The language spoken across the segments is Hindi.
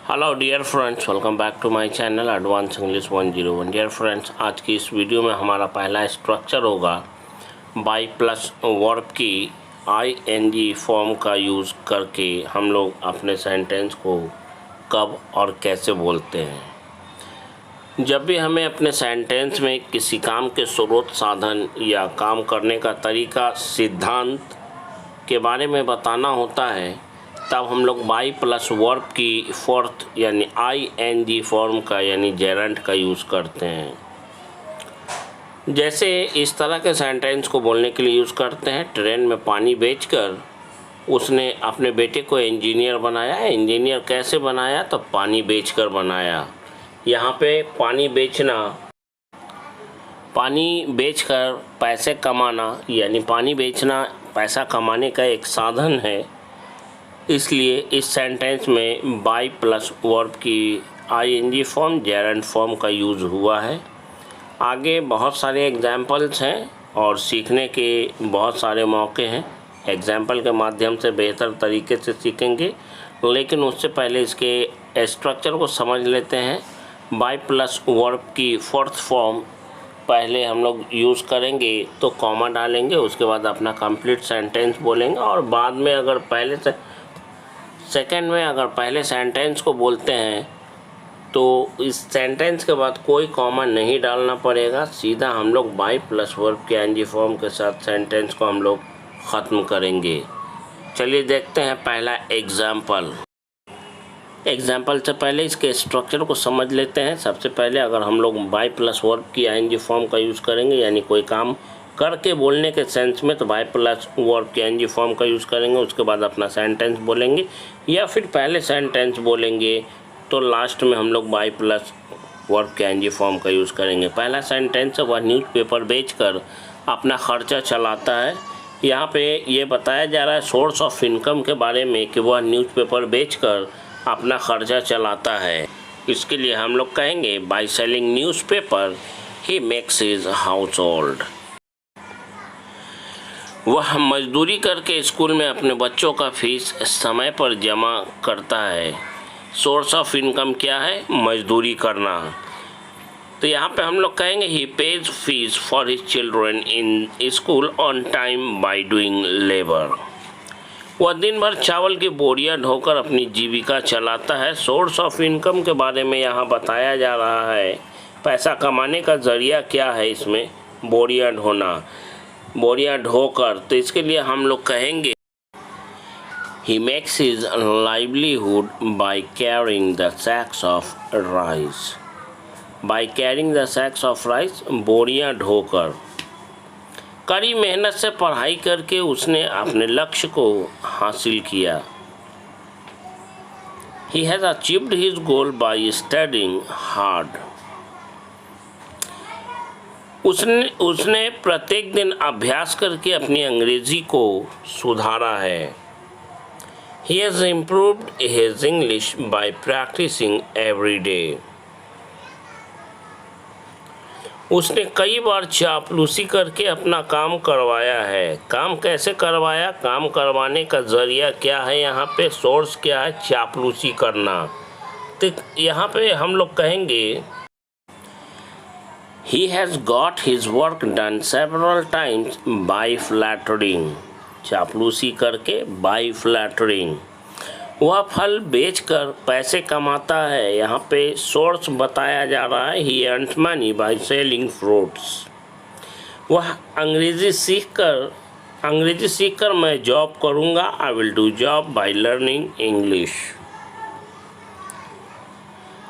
Hello dear friends, welcome back to my channel advance English 101। Dear friends, आज की इस वीडियो में हमारा पहला स्ट्रक्चर होगा बाई प्लस वर्ब की आईएनजी फॉर्म का यूज़ करके हम लोग अपने सेंटेंस को कब और कैसे बोलते हैं। जब भी हमें अपने सेंटेंस में किसी काम के स्रोत, साधन या काम करने का तरीका, सिद्धांत के बारे में बताना होता है, तब हम लोग बाई प्लस वर्ब की फोर्थ यानी आईएनजी फॉर्म का यानी जेरेंट का यूज़ करते हैं। जैसे इस तरह के सेंटेंस को बोलने के लिए यूज़ करते हैं। ट्रेन में पानी बेचकर उसने अपने बेटे को इंजीनियर बनाया। इंजीनियर कैसे बनाया? तो पानी बेचकर बनाया। यहाँ पे पानी बेचना, पानी बेचकर पैसे कमाना यानी पानी बेचना पैसा कमाने का एक साधन है। इसलिए इस सेंटेंस में बाई प्लस वर्ब की आईएनजी फॉर्म, जेरेंट फॉर्म का यूज़ हुआ है। आगे बहुत सारे एग्जाम्पल्स हैं और सीखने के बहुत सारे मौके हैं। एग्जाम्पल के माध्यम से बेहतर तरीके से सीखेंगे, लेकिन उससे पहले इसके स्ट्रक्चर को समझ लेते हैं। बाई प्लस वर्ब की फोर्थ फॉर्म पहले हम लोग यूज़ करेंगे तो कॉमा डालेंगे, उसके बाद अपना कंप्लीट सेंटेंस बोलेंगे और बाद में अगर सेकंड में अगर पहले सेंटेंस को बोलते हैं तो इस सेंटेंस के बाद कोई कॉमा नहीं डालना पड़ेगा। सीधा हम लोग बाई प्लस वर्ब के आईएनजी फॉर्म के साथ सेंटेंस को हम लोग ख़त्म करेंगे। चलिए देखते हैं पहला एग्जाम्पल से पहले इसके स्ट्रक्चर को समझ लेते हैं। सबसे पहले अगर हम लोग बाई प्लस वर्ब की आईएनजी फॉर्म का यूज़ करेंगे यानी कोई काम करके बोलने के सेंस में, तो बाई प्लस वर्ब के आईएनजी फॉर्म का यूज़ करेंगे। उसके बाद अपना सेंटेंस बोलेंगे या फिर पहले सेंटेंस बोलेंगे तो लास्ट में हम लोग बाई प्लस वर्ब के आईएनजी फॉर्म का यूज़ करेंगे। पहला सेंटेंस है, वह न्यूज़पेपर बेचकर अपना खर्चा चलाता है। यहाँ पे ये बताया जा रहा है सोर्स ऑफ इनकम के बारे में कि वह न्यूज़पेपर बेचकर अपना खर्चा चलाता है। इसके लिए हम लोग कहेंगे by selling newspaper he makes his house hold. वह मजदूरी करके स्कूल में अपने बच्चों का फीस समय पर जमा करता है। सोर्स ऑफ इनकम क्या है? मजदूरी करना। तो यहाँ पे हम लोग कहेंगे he pays fees for his children in school on time by doing labour. वह दिन भर चावल की बोरियां ढोकर अपनी जीविका चलाता है। सोर्स ऑफ इनकम के बारे में यहाँ बताया जा रहा है। पैसा कमाने का जरिया क्या है? इसमें बोरियां ढोना, बोरियां ढोकर। तो इसके लिए हम लोग कहेंगे he makes his livelihood by carrying the sacks of rice. By carrying the sacks of rice, बोरियां ढोकर। कड़ी मेहनत से पढ़ाई करके उसने अपने लक्ष्य को हासिल किया। He has achieved his goal by studying hard. उसने प्रत्येक दिन अभ्यास करके अपनी अंग्रेजी को सुधारा है। He has improved his English by practicing every day. उसने कई बार चापलूसी करके अपना काम करवाया है। काम कैसे करवाया? काम करवाने का जरिया क्या है? यहाँ पे सोर्स क्या है? चापलूसी करना। तो यहाँ पे हम लोग कहेंगे He has got his work done several times by flattering. चापलूसी करके by flattering। वह फल बेचकर पैसे कमाता है। यहाँ पे सोर्स बताया जा रहा है he earns money by selling fruits. वह अंग्रेज़ी सीखकर मैं जॉब करूँगा। I will do job by learning English.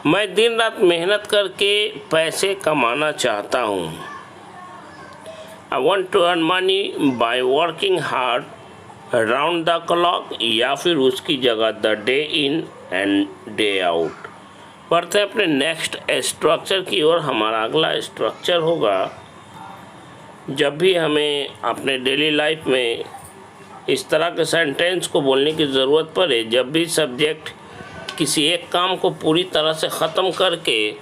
मैं दिन रात मेहनत करके पैसे कमाना चाहता हूँ। I want to earn money by working hard around the clock, या फिर उसकी जगह the day in and day out। बढ़ते हैं अपने नेक्स्ट स्ट्रक्चर की ओर। हमारा अगला स्ट्रक्चर होगा, जब भी हमें अपने डेली लाइफ में इस तरह के सेंटेंस को बोलने की ज़रूरत पड़े, जब भी सब्जेक्ट किसी एक काम को पूरी तरह से ख़त्म करके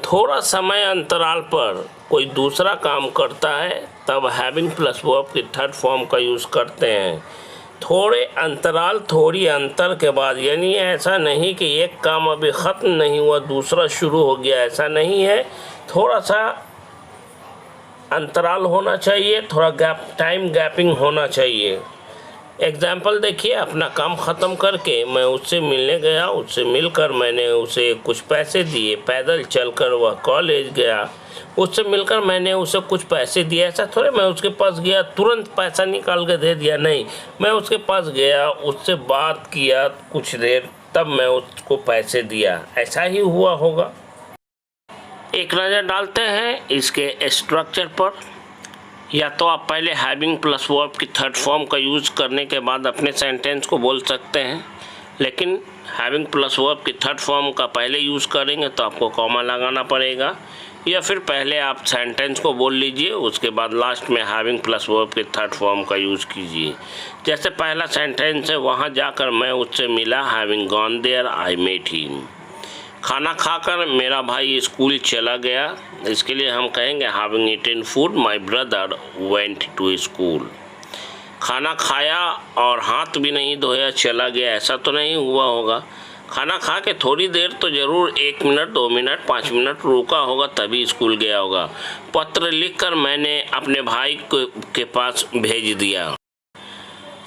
थोड़ा समय अंतराल पर कोई दूसरा काम करता है, तब हैविंग प्लस वर्ब की थर्ड फॉर्म का यूज़ करते हैं। थोड़े अंतराल, थोड़ी अंतर के बाद, यानी ऐसा नहीं कि एक काम अभी ख़त्म नहीं हुआ दूसरा शुरू हो गया, ऐसा नहीं है। थोड़ा सा अंतराल होना चाहिए, थोड़ा टाइम गैपिंग होना चाहिए। एग्जाम्पल देखिए, अपना काम ख़त्म करके मैं उससे मिलने गया, उससे मिलकर मैंने उसे कुछ पैसे दिए, पैदल चलकर वह कॉलेज गया, उससे मिलकर मैंने उसे कुछ पैसे दिए। ऐसा थोड़े मैं उसके पास गया तुरंत पैसा निकाल के दे दिया, नहीं, मैं उसके पास गया, उससे बात किया कुछ देर, तब मैं उसको पैसे दिया, ऐसा ही हुआ होगा। एक नज़र डालते हैं इसके स्ट्रक्चर पर। या तो आप पहले हैविंग प्लस वर्ब की थर्ड फॉर्म का यूज़ करने के बाद अपने सेंटेंस को बोल सकते हैं, लेकिन हैविंग प्लस वर्ब की थर्ड फॉर्म का पहले यूज़ करेंगे तो आपको कॉमा लगाना पड़ेगा, या फिर पहले आप सेंटेंस को बोल लीजिए, उसके बाद लास्ट में हैविंग प्लस वर्ब की थर्ड फॉर्म का यूज़ कीजिए। जैसे पहला सेंटेंस है, वहाँ जाकर मैं उससे मिला, having gone there I met him. खाना खाकर मेरा भाई स्कूल चला गया, इसके लिए हम कहेंगे having eaten food my brother went to school. खाना खाया और हाथ भी नहीं धोया चला गया, ऐसा तो नहीं हुआ होगा। खाना खा के थोड़ी देर तो ज़रूर 1 मिनट 2 मिनट 5 मिनट रुका होगा, तभी स्कूल गया होगा। पत्र लिखकर मैंने अपने भाई के पास भेज दिया,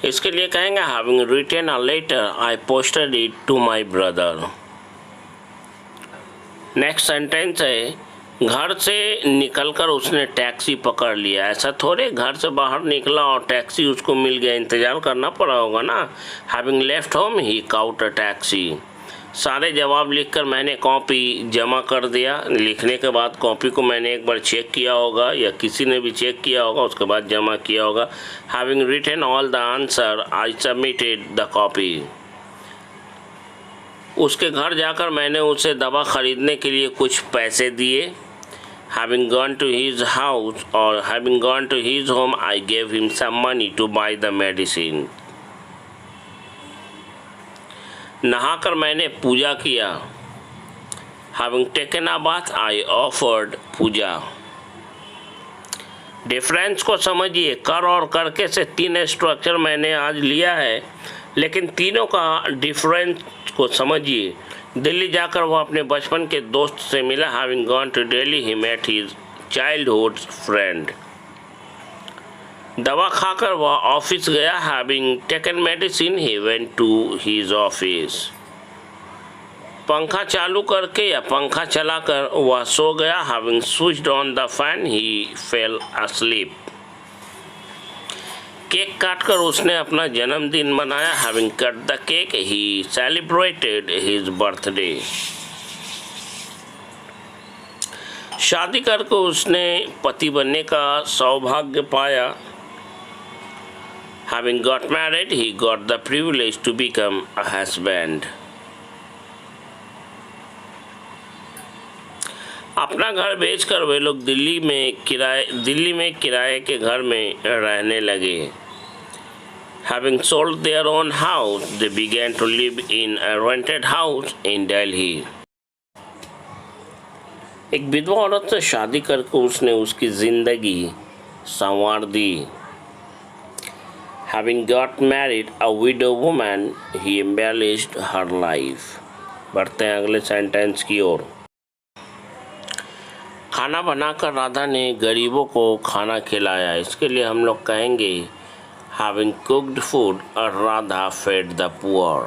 इसके लिए कहेंगे having written a letter I posted it to my brother. Next sentence है, घर से निकलकर उसने टैक्सी पकड़ लिया। ऐसा थोड़े घर से बाहर निकला और टैक्सी उसको मिल गया, इंतज़ार करना पड़ा होगा ना। Having left home he cout a taxi. सारे जवाब लिखकर मैंने कॉपी जमा कर दिया। लिखने के बाद कॉपी को मैंने एक बार चेक किया होगा या किसी ने भी चेक किया होगा, उसके बाद जमा किया होगा। Having written all the answer I submitted the copy. उसके घर जाकर मैंने उसे दवा ख़रीदने के लिए कुछ पैसे दिए। Having gone to his house और having gone to his home I gave him some money to buy the medicine. नहाकर मैंने पूजा किया। Having taken a bath I offered puja. Difference को समझिए, कर और करके से 3 स्ट्रक्चर मैंने आज लिया है, लेकिन तीनों का डिफरेंस को समझिए। दिल्ली जाकर वह अपने बचपन के दोस्त से मिला। Having gone to Delhi he met his childhood friend. दवा खाकर वह ऑफिस गया। Having taken medicine he went to his office. पंखा चालू करके या पंखा चलाकर वह सो गया। Having switched on the fan he fell asleep। Cake काटकर उसने अपना जन्मदिन मनाया। Having cut the cake he celebrated his birthday. शादी करके उसने पति बनने का सौभाग्य पाया। Having got married he got the privilege to become a husband. अपना घर बेचकर वे लोग दिल्ली में किराए के घर में रहने लगे। Having sold their own house, they began to live in a rented house in Delhi. एक विधवा औरत से शादी करके उसने उसकी जिंदगी संवार दी। Having got married a widow woman, he embellished her life. बढ़ते हैं अगले सेंटेंस की ओर। खाना बनाकर राधा ने गरीबों को खाना खिलाया। इसके लिए हम लोग कहेंगे Having cooked food, Radha fed the poor.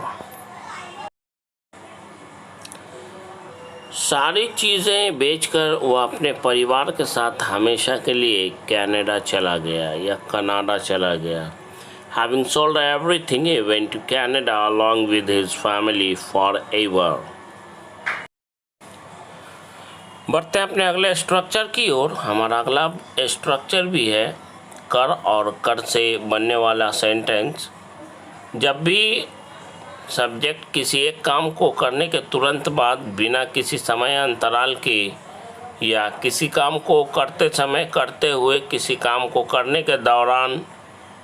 सारी चीज़ें बेचकर वह अपने परिवार के साथ हमेशा के लिए कनाडा चला गया या कनाडा चला गया। Having sold everything, he went to Canada along with his family forever. बढ़ते हैं अपने अगले स्ट्रक्चर की ओर। हमारा अगला स्ट्रक्चर भी है कर और कर से बनने वाला सेंटेंस। जब भी सब्जेक्ट किसी एक काम को करने के तुरंत बाद बिना किसी समय अंतराल के या किसी काम को करते समय, करते हुए, किसी काम को करने के दौरान,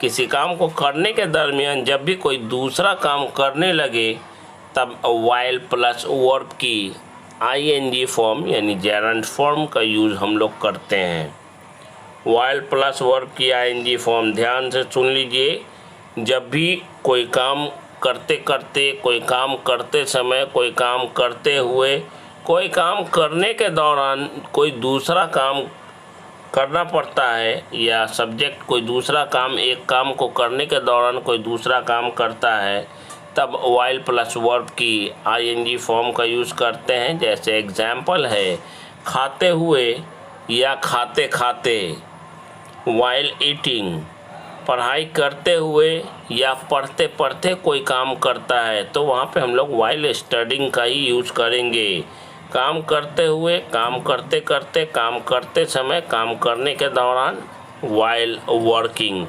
किसी काम को करने के दरमियान जब भी कोई दूसरा काम करने लगे, तब वाइल प्लस वर्ब की ing फॉर्म यानी जेरंड फॉर्म का यूज़ हम लोग करते हैं। वाइल प्लस वर्ब की ing फॉर्म ध्यान से सुन लीजिए। जब भी कोई काम करते करते, कोई काम करते समय, कोई काम करते हुए, कोई काम करने के दौरान कोई दूसरा काम करना पड़ता है, या सब्जेक्ट कोई दूसरा काम, एक काम को करने के दौरान कोई दूसरा काम करता है, तब वाइल प्लस वर्ब की आईएनजी फॉर्म का यूज़ करते हैं। जैसे एग्जाम्पल है खाते हुए या खाते खाते, वाइल ईटिंग। पढ़ाई करते हुए या पढ़ते पढ़ते कोई काम करता है तो वहाँ पे हम लोग वाइल स्टडिंग का ही यूज़ करेंगे। काम करते हुए, काम करते करते, काम करते समय, काम करने के दौरान, वाइल वर्किंग।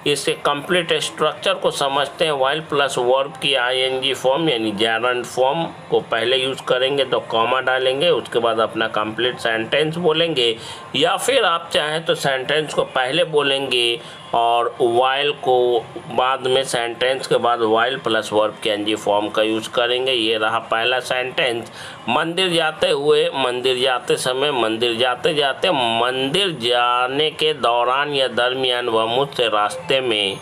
इसके कंप्लीट स्ट्रक्चर को समझते हैं। वाइल प्लस वर्ब की आईएनजी फॉर्म यानी जर्नड फॉर्म को पहले यूज़ करेंगे तो कॉमा डालेंगे, उसके बाद अपना कंप्लीट सेंटेंस बोलेंगे, या फिर आप चाहें तो सेंटेंस को पहले बोलेंगे और वाइल को बाद में, सेंटेंस के बाद वाइल प्लस वर्ब के एनजी फॉर्म का यूज़ करेंगे। ये रहा पहला सेंटेंस। मंदिर जाते हुए, मंदिर जाते समय, मंदिर जाते जाते, मंदिर जाने के दौरान या दरमियान वह मुझसे रास्ते में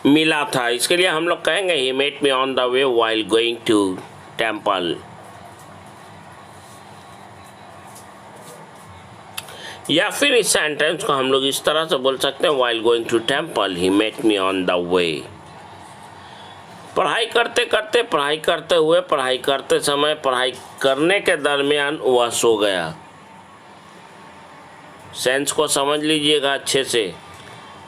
मिला था। इसके लिए हम लोग कहेंगे he met me on the way while going to temple. या फिर इस सेंटेंस को हम लोग इस तरह से बोल सकते हैं, while going to temple he met me on the way. पढ़ाई करते करते, पढ़ाई करते हुए, पढ़ाई करते समय, पढ़ाई करने के दरमियान वह सो गया। सेंस को समझ लीजिएगा अच्छे से।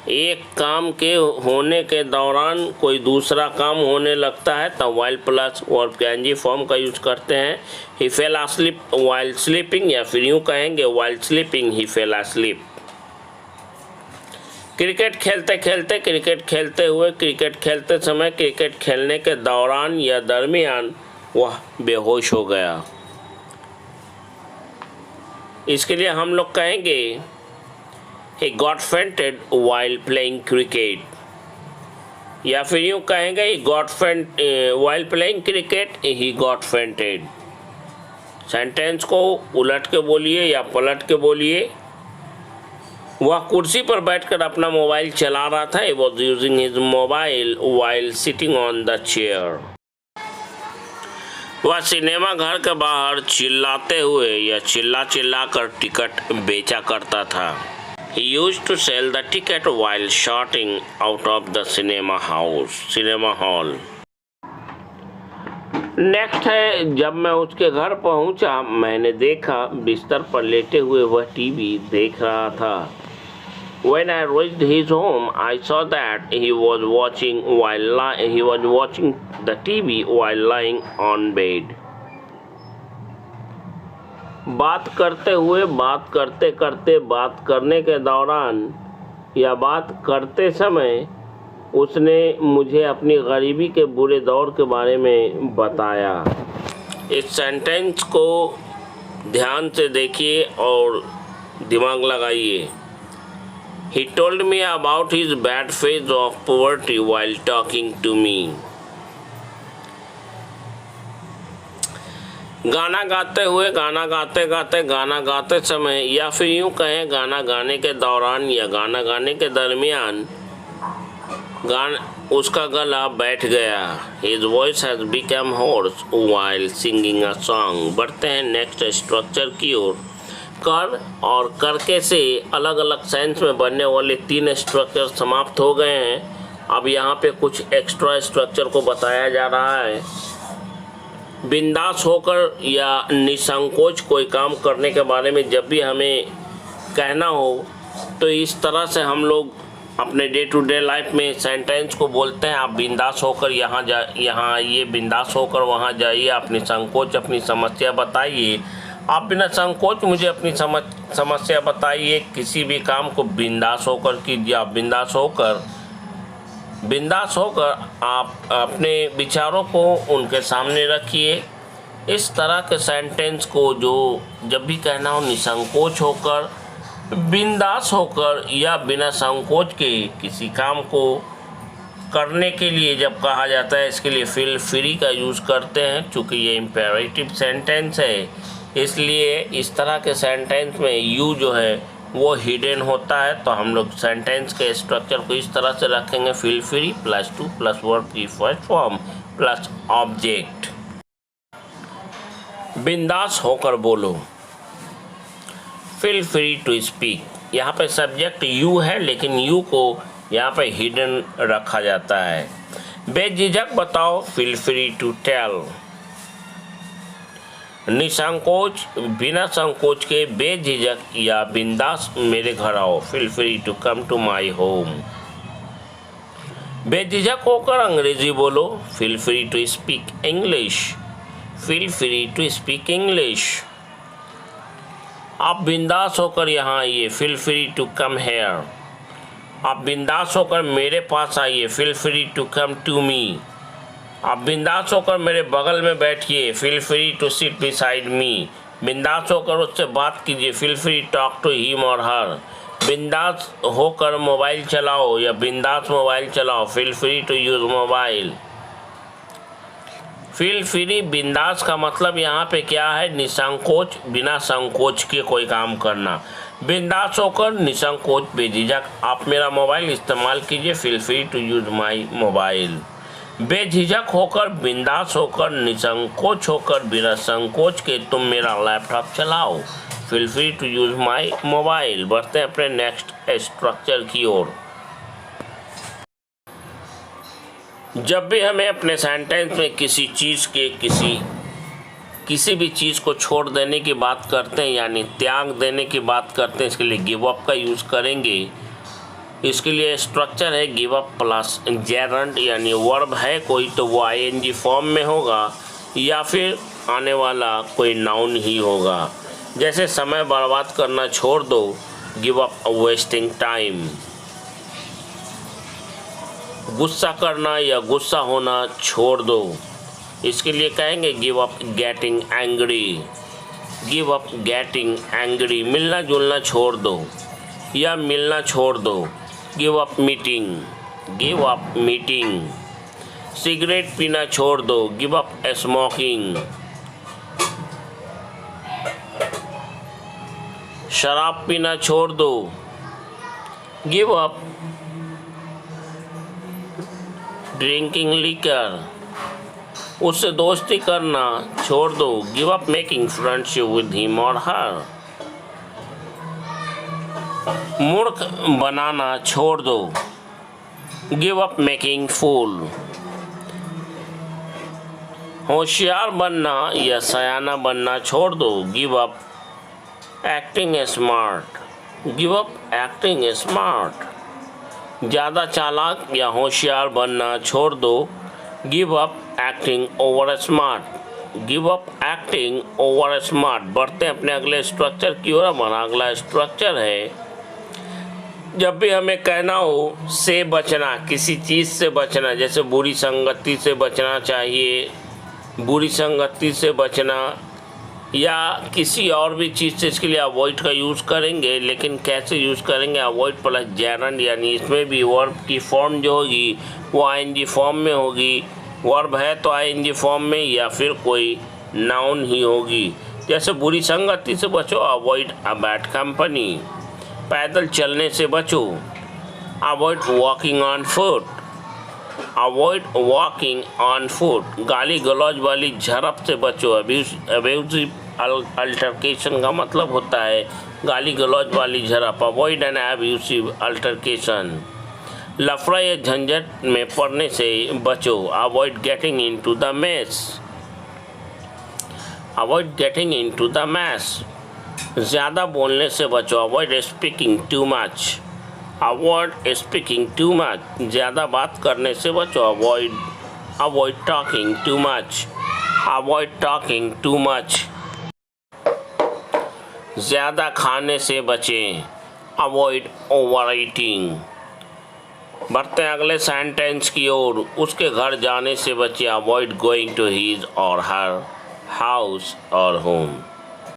एक काम के होने के दौरान कोई दूसरा काम होने लगता है तब वाइल प्लस वर्ब के एनजी फॉर्म का यूज करते हैं। ही फेल asleep while sleeping, या फिर यूँ कहेंगे while sleeping he fell asleep। Cricket खेलते खेलते, क्रिकेट खेलते हुए, क्रिकेट खेलते समय, क्रिकेट खेलने के दौरान या दरमियान वह बेहोश हो गया। इसके लिए हम लोग कहेंगे he got fainted while playing cricket, या फिर यूँ कहेंगे he got faint while playing cricket he got fainted। Sentence को उलट के बोलिए या पलट के बोलिए। वह कुर्सी पर बैठकर अपना मोबाइल चला रहा था। he was using his mobile while sitting on the chair। वह सिनेमा घर के बाहर चिल्लाते हुए या चिल्ला चिल्ला कर टिकट बेचा करता था। He used to sell the ticket while shouting out of the cinema hall। Next है, जब मैं उसके घर पहुंचा मैंने देखा बिस्तर पर लेटे हुए वह टीवी देख रहा था। When I reached his home, I saw that he was watching the TV while lying on bed। बात करते हुए, बात करते करते, बात करने के दौरान या बात करते समय उसने मुझे अपनी गरीबी के बुरे दौर के बारे में बताया। इस सेंटेंस को ध्यान से देखिए और दिमाग लगाइए। He told me about his bad phase of poverty while talking to me। गाना गाते हुए, गाना गाते गाते, गाना गाते समय, या फिर यूँ कहें गाना गाने के दौरान या गाना गाने के दरमियान उसका गला बैठ गया। His voice has become hoarse while singing a song। बढ़ते हैं नेक्स्ट स्ट्रक्चर की ओर। कर और करके से अलग अलग सेंस में बनने वाले 3 स्ट्रक्चर समाप्त हो गए हैं। अब यहाँ पे कुछ एक्स्ट्रा स्ट्रक्चर को बताया जा रहा है। बिंदास होकर या निसंकोच कोई काम करने के बारे में जब भी हमें कहना हो तो इस तरह से हम लोग अपने डे टू डे लाइफ में सेंटेंस को बोलते हैं। आप बिंदास होकर यहाँ आइए, बिंदास होकर वहाँ जाइए, आप निसंकोच अपनी समस्या बताइए, आप बिना संकोच मुझे अपनी समस्या बताइए। किसी भी काम को बिंदास होकर कीजिए। आप बिंदास होकर आप अपने विचारों को उनके सामने रखिए। इस तरह के सेंटेंस को जो जब भी कहना हो निसंकोच होकर, बिंदास होकर या बिना संकोच के किसी काम को करने के लिए जब कहा जाता है, इसके लिए फील फ्री का यूज़ करते हैं। चूँकि ये इम्पेरेटिव सेंटेंस है इसलिए इस तरह के सेंटेंस में यू जो है वो हिडन होता है। तो हम लोग सेंटेंस के स्ट्रक्चर को इस तरह से रखेंगे, feel free plus two plus verb की फर्स्ट फॉर्म प्लस ऑब्जेक्ट। बिंदास होकर बोलो, फील फ्री टू स्पीक। यहाँ पे सब्जेक्ट यू है, लेकिन यू को यहाँ पे हिडन रखा जाता है। बेझिझक बताओ, फील फ्री टू टेल। निसंकोच, बिना संकोच के बेझिझक या बिंदास मेरे घर आओ, feel free to come to my home. बेझिझक होकर अंग्रेजी बोलो, feel free to speak English, feel free to speak English. आप बिंदास होकर यहाँ आइए, feel free to come here. आप बिंदास होकर मेरे पास आइए, feel free to come to me. आप बिंदास होकर मेरे बगल में बैठिए, feel free to sit beside me. बिंदास होकर उससे बात कीजिए, feel free talk to him और हर। बिंदास होकर मोबाइल चलाओ या बिंदास मोबाइल चलाओ, feel free to use mobile. Feel free बिंदास का मतलब यहाँ पे क्या है? निसंकोच, बिना संकोच के कोई काम करना। बिंदास होकर निसंकोच बेझिझक आप मेरा मोबाइल इस्तेमाल कीजिए, feel free to use my mobile. बेझिझक होकर, बिंदास होकर, निसंकोच होकर, बिना संकोच के तुम मेरा लैपटॉप चलाओ, feel free to use my mobile. बढ़ते हैं अपने नेक्स्ट स्ट्रक्चर की ओर। जब भी हमें अपने सेंटेंस में किसी चीज़ के किसी भी चीज़ को छोड़ देने की बात करते हैं, यानी त्याग देने की बात करते हैं, इसके लिए गिव अप का यूज़ करेंगे। इसके लिए स्ट्रक्चर है गिव अप प्लस जेरंड, यानी वर्ब है कोई तो वो आईएनजी फॉर्म में होगा या फिर आने वाला कोई नाउन ही होगा। जैसे समय बर्बाद करना छोड़ दो, गिव अप वेस्टिंग टाइम। गुस्सा करना या गुस्सा होना छोड़ दो, इसके लिए कहेंगे give up getting angry, give up getting angry. मिलना जुलना छोड़ दो या मिलना छोड़ दो, give up meeting, give up meeting. Cigarette पीना छोड़ दो, गिव अप स्मोकिंग। शराब पीना छोड़ दो, गिव अप ड्रिंकिंग लिकर। उससे दोस्ती करना छोड़ दो, give up making friendship with him और हर। मूर्ख बनाना छोड़ दो, गिव अप मेकिंग फूल। होशियार बनना या सयाना बनना छोड़ दो, give up acting smart, give up acting smart. ज़्यादा चालाक या होशियार बनना छोड़ दो, give up acting over smart, give up acting over smart. बढ़ते हैं अपने अगले स्ट्रक्चर की ओर। हमारा अगला स्ट्रक्चर है जब भी हमें कहना हो से बचना, किसी चीज़ से बचना, जैसे बुरी संगति से बचना चाहिए, बुरी संगति से बचना या किसी और भी चीज़ से, इसके लिए अवॉइड का यूज़ करेंगे। लेकिन कैसे यूज़ करेंगे? अवॉइड प्लस जेरंड, यानी इसमें भी वर्ब की फॉर्म जो होगी वो आईएनजी फॉर्म में होगी। वर्ब है तो आईएनजी फॉर्म में या फिर कोई नाउन ही होगी। जैसे बुरी संगति से बचो, अवॉइड अ बैड कंपनी। पैदल चलने से बचो, avoid walking on foot, avoid walking on foot. गाली गलौज वाली झड़प से बचो, अब्यूजिव अल्टरकेशन का मतलब होता है गाली गलौज वाली झड़प, अवॉइड एन अब्यूजिव अल्टरकेशन। लफड़ा या झंझट में पड़ने से बचो, avoid getting into the mess, avoid getting into the mess. ज़्यादा बोलने से बचो, avoid speaking too much, avoid speaking too much. ज़्यादा बात करने से बचो, avoid talking too much, avoid talking too much. ज़्यादा खाने से बचें, अवॉइड ओवर ईटिंग। बढ़ते हैं अगले सेंटेंस की ओर। उसके घर जाने से बचे, अवॉइड गोइंग टू हिज और हर हाउस और होम।